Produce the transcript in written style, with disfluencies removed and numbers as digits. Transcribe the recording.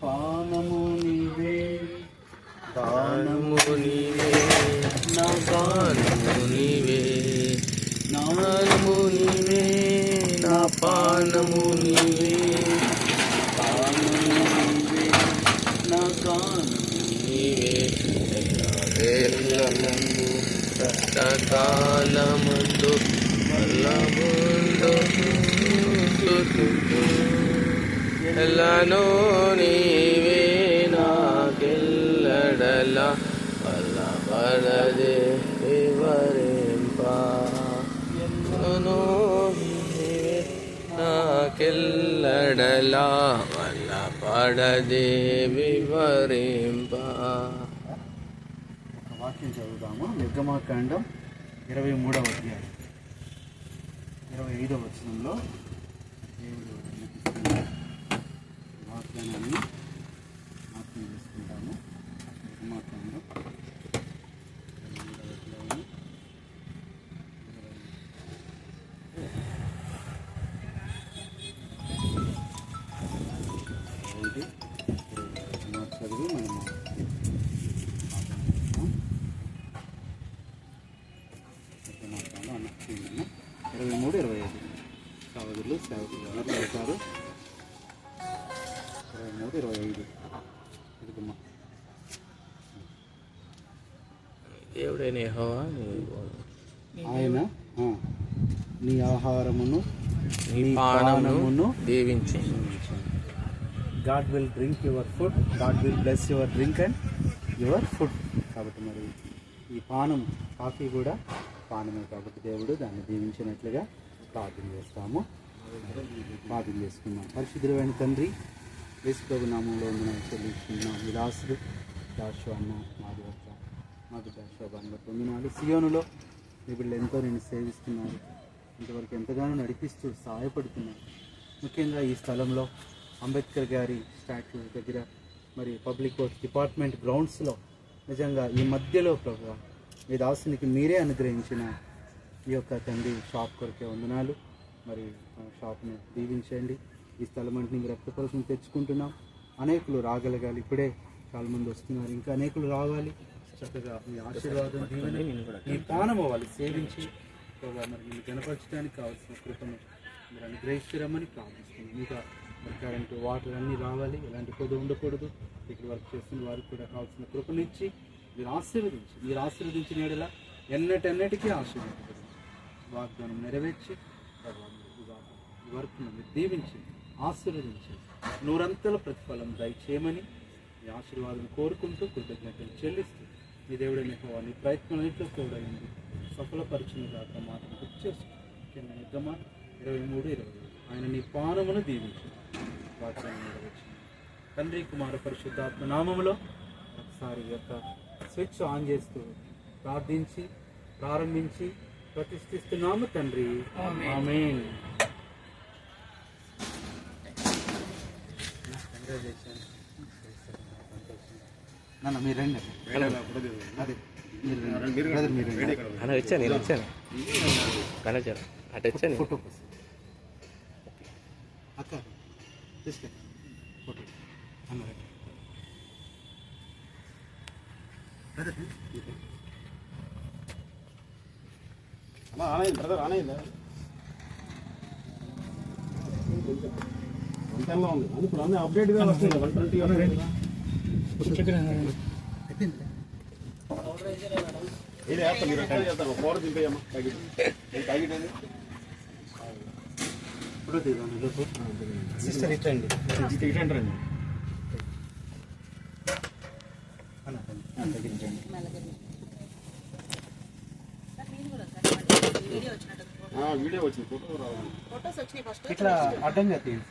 పానము నీవే, దానము నీవే, నా గానము నీవే, నానము నీవే, నా పానము నీవే, పానము నీవే, నా గానము నీవే. ఎల్లవేళలందు కష్టకాలమందు బలముందు ఎల్లను నీవే నాకెల్లడల బలపడదే వివరింప. ఎల్లను నీవే నాకెల్లడల బలపడదే వివరింప. ఒక వాక్యం చదువుదాము. నిర్గమాకాండం 23వ అధ్యాయం 25వ వచనంలో దేవుడు వినిపిస్తున్న వాగ్దానాన్ని జ్ఞాపకం చేసుకుంటాము. నిర్గమాకాండం 23వ అధ్యాయం 25 చదివి మనము 23, 25 సహోదరులు సేవకులు ఎవరు అవుతారు? 23, 25 ఇదిగమ్మా. దేవుడైన యెహోవా ఆయన నీ ఆహారమును నీ పానమును దీవించి. God will drink your food, God will bless your drink and your food. కాబట్టి మరి ఈ పానం కాఫీ కూడా పానమే కాబట్టి దేవుడు దాన్ని దీవించినట్లుగా ప్రార్థన చేస్తాము. ప్రార్థన చేసుకున్నాం. పరిశుద్ధుడైన తండ్రి, యేసు ప్రభు నామంలో మనం చెల్లించుకున్నాం. ఈ దాసుడు జాషువా అన్న మాది జాషువా పొందినాలు. సియోనులో మీ బిడ్డలు ఎంతో నేను సేవిస్తున్నారు. ఇంతవరకు ఎంతగానో నడిపిస్తూ సహాయపడుతున్నారు. ముఖ్యంగా ఈ స్థలంలో అంబేద్కర్ గారి స్టాచ్యూ దగ్గర మరి పబ్లిక్ వర్క్స్ డిపార్ట్మెంట్ గ్రౌండ్స్లో నిజంగా ఈ మధ్యలో ప్రభు మీ దాసునికి మీరే అనుగ్రహించిన ఈ యొక్క తండ్రి షాప్ కొరకే వందనాలు. మరి షాప్ని దీవించండి. ఈ స్థలం అంటే మీరు రక్తపరుషం తెచ్చుకుంటున్నాం. అనేకులు రాగలగాలి. ఇప్పుడే చాలామంది వస్తున్నారు. ఇంకా అనేకులు రావాలి. చక్కగా మీ ఆశీర్వాదం దీవెన మీ పానం అవ్వాలి సేవించి మరి మీరు కనపరచడానికి కావాల్సిన కృపను మీరు అనుగ్రహిస్తారమని ప్రార్థిస్తున్నాం. ఇంకా మరి కరెంటు వాటర్ అన్నీ రావాలి. ఎలాంటి పొద్దు ఉండకూడదు. ఇక్కడ వర్క్ చేస్తున్న వారికి కూడా కావాల్సిన కృపనిచ్చి మీరు ఆశీర్వదించిన ఎడల ఎన్నటికీ ఆశీర్వదించబడి వాగ్దానం నెరవేర్చి ఈ వర్క్ను మీరు దీవించి ఆశీర్వదించి నూరంతల ప్రతిఫలం దయచేయమని ఈ ఆశీర్వాదం కోరుకుంటూ కృతజ్ఞతలు చెల్లిస్తూ మీ దేవుడైన యెహోవా నీ ప్రయత్నాలన్నింటిలో తోడైంది సఫలపరిచిన దాకా మాటను గుర్తు చేసుకుంటాం. ముఖ్యంగా నిర్గమ 23, 25 ఆయన నీ పానమును దీవించి వాగ్దానం నెరవేర్చింది. తండ్రి కుమార పరిశుద్ధాత్మ నామములో ఒకసారి యొక్క స్విచ్ ఆన్ చేస్తూ ప్రార్థించి ప్రారంభించి ప్రతిష్ఠిస్తున్నాము తండ్రి. ఆమేన్. నాన్న మీరు రండి. అదే మీరు వచ్చాను నేను వచ్చాను కనొచ్చాను అటు వచ్చాను ఫోటో అక్క తీసుకెళ్ళి ఫోటో అన్న బ్రదర్ ఆనైందా ఉంది. ఇప్పుడు అన్నీ అప్డేట్గా వస్తుంది. 120 ఇది వేస్తాం. మీరు చేస్తారు ఫోటో దింపేయమ్మా. ఇప్పుడు సిస్టర్ ఇట్టండి ఇట్టండి వీడియో వచ్చింది. ఫోటో రావాలి. ఇట్లా అడ్డంగా తీయండి.